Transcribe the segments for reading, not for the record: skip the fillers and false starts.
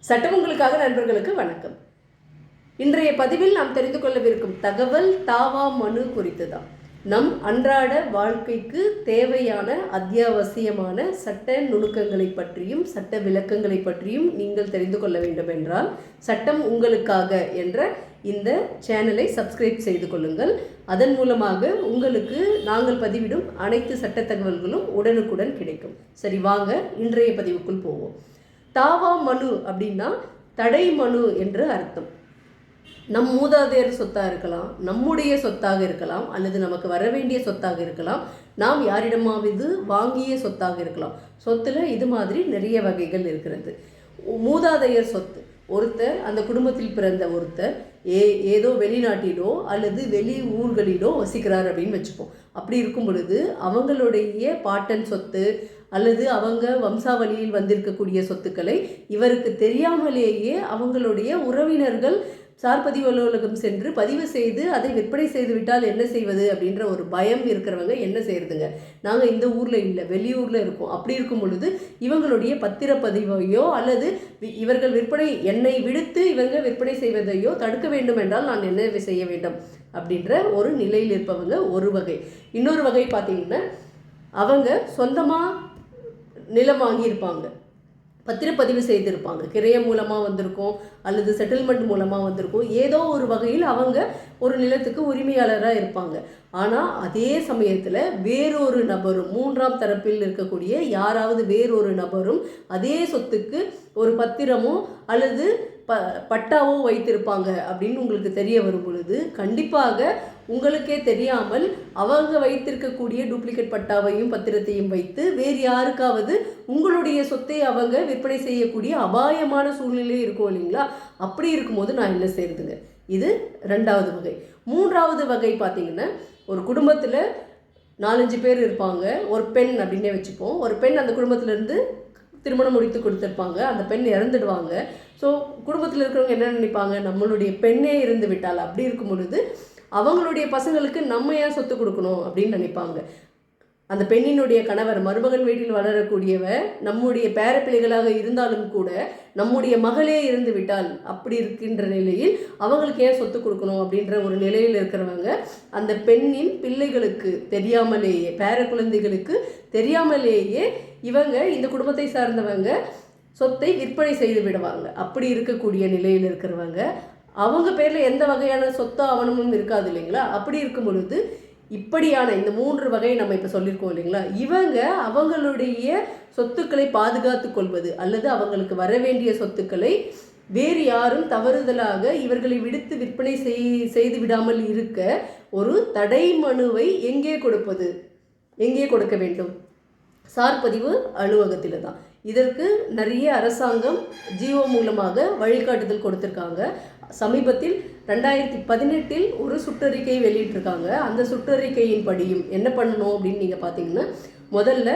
சட்டம் உங்களுக்காக நண்பர்களுக்கு வணக்கம். இன்றைய பதிவில் நாம் தெரிந்து கொள்ளவிருக்கும் தகவல் தாவா மனு குறித்து தான். நம் அன்றாட வாழ்க்கைக்கு தேவையான அத்தியாவசியமான சட்ட நுணுக்கங்களை பற்றியும் சட்ட விளக்கங்களை பற்றியும் நீங்கள் தெரிந்து கொள்ள வேண்டும் என்றால் சட்டம் உங்களுக்காக என்ற இந்த சேனலை சப்ஸ்கிரைப் செய்து கொள்ளுங்கள். அதன் மூலமாக உங்களுக்கு நாங்கள் பதிவிடும் அனைத்து சட்ட தகவல்களும் உடனுக்குடன் கிடைக்கும். சரி, வாங்க இன்றைய பதிவுக்குள் போவோம். தாவா மனு அப்படின்னா தடை மனு என்று அர்த்தம். நம் மூதாதையர் சொத்தாக இருக்கலாம், நம்முடைய சொத்தாக இருக்கலாம், அல்லது நமக்கு வர வேண்டிய சொத்தாக இருக்கலாம், நாம் யாரிடமாவது வாங்கிய சொத்தாக இருக்கலாம். சொத்தில் இது மாதிரி நிறைய வகைகள் இருக்கிறது. மூதாதையர் சொத்து, ஒருத்தர் அந்த குடும்பத்தில் பிறந்த ஒருத்தர் ஏதோ வெளிநாட்டிலோ அல்லது வெளி ஊர்களிலோ வசிக்கிறார் அப்படின்னு வச்சுப்போம். அப்படி இருக்கும் பொழுது அவங்களுடைய பாட்டன் சொத்து அல்லது அவங்க வம்சாவளியில் வந்திருக்கக்கூடிய சொத்துக்களை இவருக்கு தெரியாமலேயே அவங்களுடைய உறவினர்கள் சார்பதிவு அலுவலகம் சென்று பதிவு செய்து அதை விற்பனை செய்து விட்டால் என்ன செய்வது அப்படின்ற ஒரு பயம் இருக்கிறவங்க என்ன செய்யறதுங்க, நாங்கள் இந்த ஊரில் இல்லை வெளியூரில் இருக்கோம். அப்படி இருக்கும் பொழுது இவங்களுடைய பத்திரப்பதிவையோ அல்லது இவர்கள் விற்பனை என்னை விடுத்து இவங்க விற்பனை செய்வதையோ தடுக்க வேண்டும் என்றால் நான் என்ன செய்ய வேண்டும் அப்படின்ற ஒரு நிலையில் இருப்பவங்க ஒரு வகை. இன்னொரு வகை பார்த்தீங்கன்னா அவங்க சொந்தமாக நிலம் வாங்கியிருப்பாங்க, பத்திரப்பதிவு செய்திருப்பாங்க, கிரயம் மூலமாக வந்திருக்கும் அல்லது செட்டில்மெண்ட் மூலமாக வந்திருக்கும். ஏதோ ஒரு வகையில் அவங்க ஒரு நிலத்துக்கு உரிமையாளராக இருப்பாங்க. ஆனால் அதே சமயத்தில் வேறொரு நபரும், மூன்றாம் தரப்பில் இருக்கக்கூடிய யாராவது வேறொரு நபரும் அதே சொத்துக்கு ஒரு பத்திரமோ அல்லது பட்டாவோ வைத்திருப்பாங்க அப்படின்னு உங்களுக்கு தெரிய வரும் பொழுது கண்டிப்பாக உங்களுக்கே தெரியாமல் அவங்க வைத்திருக்கக்கூடிய டூப்ளிகேட் பட்டாவையும் பத்திரத்தையும் வைத்து வேறு யாருக்காவது உங்களுடைய சொத்தை அவங்க விற்பனை செய்யக்கூடிய அபாயமான சூழ்நிலை இருக்கும் இல்லைங்களா? அப்படி இருக்கும்போது நான் என்ன செய்யறதுங்க? இது ரெண்டாவது வகை. மூன்றாவது வகை பார்த்தீங்கன்னா, ஒரு குடும்பத்தில் 4-5 பேர் இருப்பாங்க. ஒரு பெண் அப்படின்னே வச்சுப்போம். ஒரு பெண் அந்த குடும்பத்திலேருந்து திருமணம் முடித்து கொடுத்துருப்பாங்க. அந்த பெண் இறந்துடுவாங்க. ஸோ குடும்பத்தில் இருக்கிறவங்க என்ன நினைப்பாங்க, நம்மளுடைய பெண்ணே இருந்து விட்டால். அப்படி இருக்கும் பொழுது அவங்களுடைய பசங்களுக்கு நம்ம ஏன் சொத்து கொடுக்கணும் அப்படின்னு நினைப்பாங்க. அந்த பெண்ணினுடைய கணவர், மருமகன் வீட்டில் வளரக்கூடியவர் நம்முடைய பேரப்பிள்ளைகளாக இருந்தாலும் கூட நம்முடைய மகளே இருந்து விட்டால் அப்படி இருக்கின்ற நிலையில் அவங்களுக்கு ஏன் சொத்து கொடுக்கணும் அப்படின்ற ஒரு நிலையில் இருக்கிறவங்க அந்த பெண்ணின் பிள்ளைகளுக்கு தெரியாமலேயே, பேர குழந்தைகளுக்கு தெரியாமலேயே இவங்க இந்த குடும்பத்தை சார்ந்தவங்க சொத்தை விற்பனை செய்து விடுவாங்க. அப்படி இருக்கக்கூடிய நிலையில் இருக்கிறவங்க அவங்க பேரில் எந்த வகையான சொத்து ஆவணமும் இருக்காது இல்லைங்களா? அப்படி இருக்கும் பொழுது இப்படியான இந்த 3 வகையை நம்ம இப்போ சொல்லியிருக்கோம் இல்லைங்களா? இவங்க அவங்களுடைய சொத்துக்களை பாதுகாத்து கொள்வது அல்லது அவங்களுக்கு வர வேண்டிய சொத்துக்களை வேறு யாரும் தவறுதலாக இவர்களை விடுத்து விற்பனை செய்து விடாமல் இருக்க ஒரு தடை மனுவை எங்கே கொடுப்பது, எங்கே கொடுக்க வேண்டும்? சார்பதிவு அலுவலகத்தில் தான். இதற்கு நிறைய அரசாங்கம் ஜிஓ மூலமாக வழிகாட்டுதல் கொடுத்துருக்காங்க. சமீபத்தில் 2018 ஒரு சுற்றறிக்கை வெளியிட்டிருக்காங்க. அந்த சுற்றறிக்கையின் படியும் என்ன பண்ணணும் அப்படின்னு நீங்கள் பார்த்தீங்கன்னா, முதல்ல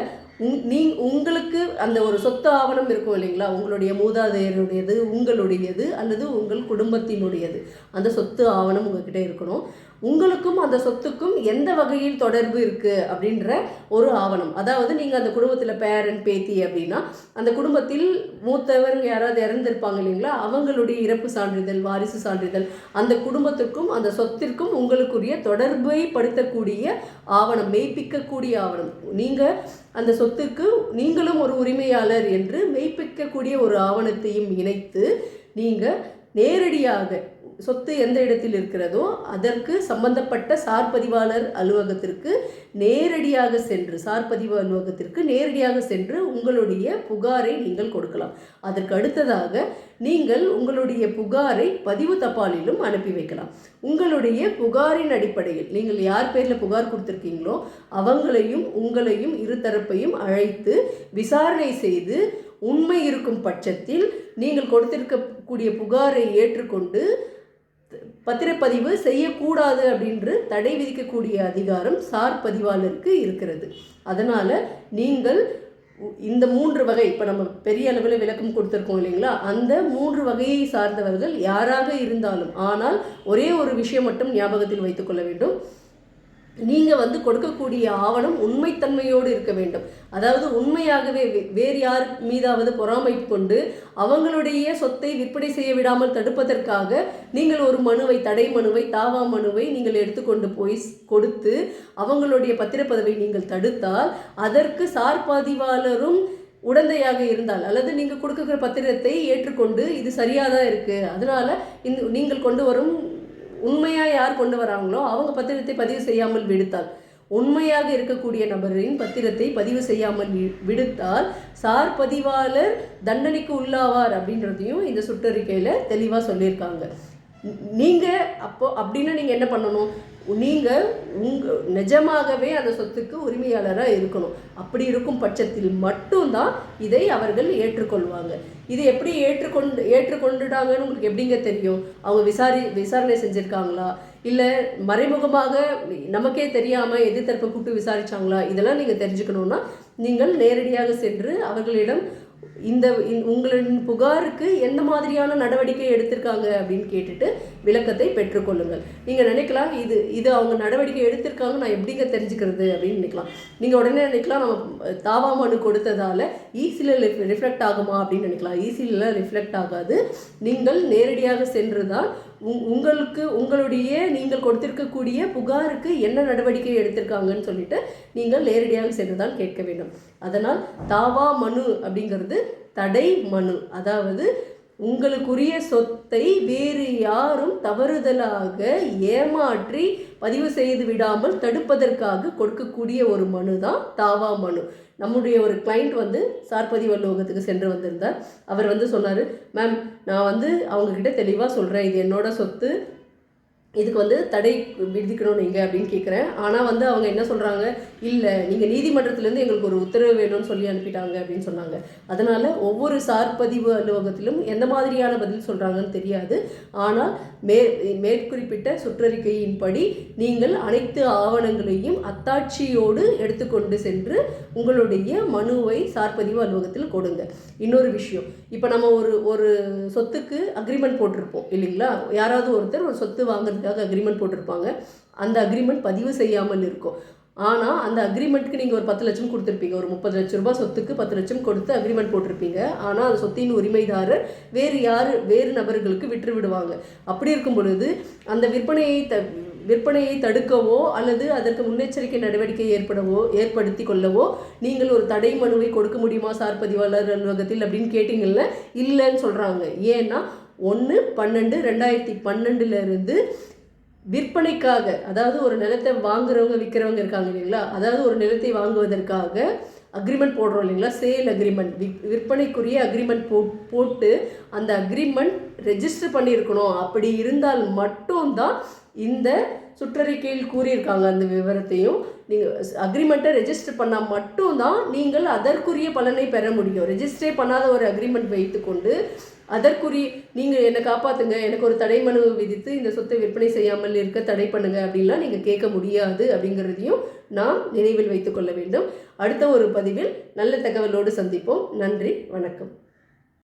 உங்களுக்கு அந்த ஒரு சொத்து ஆவணம் இருக்கும் இல்லைங்களா? உங்களுடைய மூதாதையருடையது, உங்களுடையது அல்லது உங்கள் குடும்பத்தினுடையது, அந்த சொத்து ஆவணம் உங்ககிட்ட இருக்கணும். உங்களுக்கும் அந்த சொத்துக்கும் எந்த வகையில் தொடர்பு இருக்குது அப்படின்ற ஒரு ஆவணம். அதாவது நீங்கள் அந்த குடும்பத்தில் பேரன் பேத்தி அப்படின்னா அந்த குடும்பத்தில் மூத்தவங்க யாராவது இறந்துருப்பாங்க இல்லைங்களா? அவங்களுடைய இறப்பு சான்றிதழ், வாரிசு சான்றிதழ், அந்த குடும்பத்திற்கும் அந்த சொத்திற்கும் உங்களுக்குரிய தொடர்பை படுத்தக்கூடிய ஆவணம், மெய்ப்பிக்கக்கூடிய ஆவணம். நீங்கள் அந்த சொத்துக்கு நீங்களும் ஒரு உரிமையாளர் என்று மெய்ப்பிக்கக்கூடிய ஒரு ஆவணத்தையும் இணைத்து நீங்கள் நேரடியாக சொத்து எந்த இடத்தில் இருக்கிறதோ அதற்கு சம்பந்தப்பட்ட சார்பதிவாளர் அலுவலகத்திற்கு நேரடியாக சென்று, சார்பதிவு அலுவலகத்திற்கு நேரடியாக சென்று உங்களுடைய புகாரை நீங்கள் கொடுக்கலாம். அதற்கு அடுத்ததாக நீங்கள் உங்களுடைய புகாரை பதிவு தபாலிலும் அனுப்பி வைக்கலாம். உங்களுடைய புகாரின் அடிப்படையில் நீங்கள் யார் பேரில் புகார் கொடுத்துருக்கீங்களோ அவங்களையும் உங்களையும் இருதரப்பையும் அழைத்து விசாரணை செய்து உண்மை இருக்கும் பட்சத்தில் நீங்கள் கொடுத்திருக்கக்கூடிய புகாரை ஏற்றுக்கொண்டு பத்திரப்பதிவு செய்யக்கூடாது அப்படின்று தடை விதிக்கக்கூடிய அதிகாரம் சார் பதிவாளருக்கு இருக்கிறது. அதனால் நீங்கள் இந்த 3 வகை, இப்போ நம்ம பெரிய அளவில் விளக்கம் கொடுத்துருக்கோம் இல்லைங்களா? அந்த 3 வகையை சார்ந்தவர்கள் யாராக இருந்தாலும், ஆனால் ஒரே ஒரு விஷயம் மட்டும் ஞாபகத்தில் வைத்துக்கொள்ள வேண்டும். நீங்கள் வந்து கொடுக்கக்கூடிய ஆவணம் உண்மைத்தன்மையோடு இருக்க வேண்டும். அதாவது உண்மையாகவே வேறு யார் மீதாவது பொறாமை கொண்டு அவங்களுடைய சொத்தை விற்பனை செய்ய விடாமல் தடுப்பதற்காக நீங்கள் ஒரு மனுவை, தடை மனுவை, தாவா மனுவை நீங்கள் எடுத்துக்கொண்டு போய் கொடுத்து அவங்களுடைய பத்திரப்பதவை நீங்கள் தடுத்தால் அதற்கு சார் பதிவாளரும் உடந்தையாக இருந்தால், அல்லது நீங்கள் கொடுக்குற பத்திரத்தை ஏற்றுக்கொண்டு இது சரியாக தான் இருக்குது, அதனால் நீங்கள் கொண்டு வரும் உண்மையாக யார் கொண்டு வராங்களோ அவங்க பத்திரத்தை பதிவு செய்யாமல் விடுத்தால், உண்மையாக இருக்கக்கூடிய நபரின் பத்திரத்தை பதிவு செய்யாமல் விடுத்தால் சார் பதிவாளர் தண்டனைக்கு உள்ளாவார் அப்படின்றதையும் இந்த சுற்றறிக்கையில் தெளிவாக சொல்லியிருக்காங்க. நீங்கள் அப்படின்னா நீங்கள் என்ன பண்ணணும்? நீங்கள் நிஜமாகவே அந்த சொத்துக்கு உரிமையாளராக இருக்கணும். அப்படி இருக்கும் பட்சத்தில் மட்டும்தான் இதை அவர்கள் ஏற்றுக்கொள்வாங்க. இது எப்படி ஏற்றுக்கொண்டுட்டாங்கன்னு உங்களுக்கு எப்படிங்க தெரியும்? அவங்க விசாரணை செஞ்சுருக்காங்களா, இல்லை மறைமுகமாக நமக்கே தெரியாமல் எதிர்த்தரப்பை கூப்பிட்டு விசாரித்தாங்களா? இதெல்லாம் நீங்கள் தெரிஞ்சுக்கணுன்னா நீங்கள் நேரடியாக சென்று அவர்களிடம் உங்களின் புகாருக்கு எந்த மாதிரியான நடவடிக்கை எடுத்திருக்காங்க அப்படின்னு கேட்டுட்டு விளக்கத்தை பெற்றுக்கொள்ளுங்கள். நீங்கள் நினைக்கலாம் இது அவங்க நடவடிக்கை எடுத்திருக்காங்க, நான் எப்படிங்க தெரிஞ்சுக்கிறது அப்படின்னு நினைக்கலாம். நீங்கள் உடனே நினைக்கலாம் நம்ம தாவா மனு கொடுத்ததால் ஈஸியில் ரிஃப்ளெக்ட் ஆகுமா அப்படின்னு நினைக்கலாம். ஈஸியில் ரிஃப்ளெக்ட் ஆகாது. நீங்கள் நேரடியாக சென்று தான் நீங்கள் கொடுத்திருக்கக்கூடிய புகாருக்கு என்ன நடவடிக்கை எடுத்திருக்காங்கன்னு சொல்லிட்டு நீங்கள் நேரடியாக சென்று தான் கேட்க வேண்டும். அதனால் தாவா மனு அப்படிங்கிறது தடை மனு. அதாவது உங்களுக்குரிய சொத்தை வேறு யாரும் தவறுதலாக ஏமாற்றி பதிவு செய்து விடாமல் தடுப்பதற்காக கொடுக்கக்கூடிய ஒரு மனு தான் தாவா மனு. நம்முடைய ஒரு கிளைண்ட் வந்து சார் பதிவு அலுவலகத்துக்கு சென்று வந்திருந்தார். அவர் வந்து சொன்னார், மேம் நான் வந்து அவங்கக்கிட்ட தெளிவாக சொல்கிறேன், இது என்னோட சொத்து, இதுக்கு வந்து தடை விதிக்கணும் நீங்கள் அப்படின்னு கேட்குறேன். ஆனால் வந்து அவங்க என்ன சொல்கிறாங்க, இல்லை நீங்கள் நீதிமன்றத்துலேருந்து எங்களுக்கு ஒரு உத்தரவு வேணும்னு சொல்லி அனுப்பிட்டாங்க அப்படின்னு சொன்னாங்க. அதனால் ஒவ்வொரு சார்பதிவு அலுவலகத்திலும் எந்த மாதிரியான பதில் சொல்கிறாங்கன்னு தெரியாது. ஆனால் மேற்குறிப்பிட்ட சுற்றறிக்கையின்படி நீங்கள் அனைத்து ஆவணங்களையும் அத்தாட்சியோடு எடுத்துக்கொண்டு சென்று உங்களுடைய மனுவை சார்பதிவு அலுவலகத்தில் கொடுங்க. இன்னொரு விஷயம், இப்போ நம்ம ஒரு சொத்துக்கு அக்ரிமெண்ட் போட்டிருப்போம் இல்லைங்களா? யாராவது ஒருத்தர் ஒரு சொத்து வாங்குறதுக்காக அக்ரிமெண்ட் போட்டிருப்பாங்க. அந்த அக்ரிமெண்ட் பதிவு செய்யாமல் இருக்கும். ஆனால் அந்த அக்ரிமெண்ட்டுக்கு நீங்கள் ஒரு 10 லட்சம் கொடுத்துருப்பீங்க. ஒரு 30 லட்ச ரூபாய் சொத்துக்கு 10 லட்சம் கொடுத்து அக்ரிமெண்ட் போட்டிருப்பீங்க. ஆனால் அந்த சொத்தின் உரிமைதாரர் வேறு நபர்களுக்கு விற்று விடுவாங்க. அப்படி இருக்கும் பொழுது அந்த விற்பனையை தடுக்கவோ அல்லது அதற்கு முன்னெச்சரிக்கை நடவடிக்கை ஏற்படுத்தி கொள்ளவோ நீங்கள் ஒரு தடை மனுவை கொடுக்க முடியுமா சார் பதிவாளர் அலுவலகத்தில் அப்படின்னு கேட்டிங்கல்ல, இல்லைன்னு சொல்கிறாங்க. ஏன்னா 1/12/2012 விற்பனைக்காக, அதாவது ஒரு நிலத்தை வாங்குறவங்க விற்கிறவங்க இருக்காங்க இல்லைங்களா, அதாவது ஒரு நிலத்தை வாங்குவதற்காக அக்ரிமெண்ட் போடுறோம் இல்லைங்களா, சேல் அக்ரிமெண்ட், விற்பனைக்குரிய அக்ரிமெண்ட் போட்டு அந்த அக்ரிமெண்ட் ரெஜிஸ்டர் பண்ணியிருக்கணும். அப்படி இருந்தால் மட்டும்தான் இந்த சுற்றறிக்கையில் கூறியிருக்காங்க. அந்த விவரத்தையும் நீங்கள் அக்ரிமெண்ட்டை ரெஜிஸ்டர் பண்ணால் மட்டும்தான் நீங்கள் அதற்குரிய பலனை பெற முடியும். ரெஜிஸ்டரே பண்ணாத ஒரு அக்ரிமெண்ட் வைத்துக்கொண்டு நீங்கள் என்னை காப்பாற்றுங்க, எனக்கு ஒரு தடை மனு விதித்து இந்த சொத்தை விற்பனை செய்யாமல் இருக்க தடை பண்ணுங்க அப்படின்லாம் நீங்கள் கேட்க முடியாது அப்படிங்கிறதையும் நாம் நினைவில் வைத்துக்கொள்ள வேண்டும். அடுத்த ஒரு பதிவில் நல்ல தகவலோடு சந்திப்போம். நன்றி, வணக்கம்.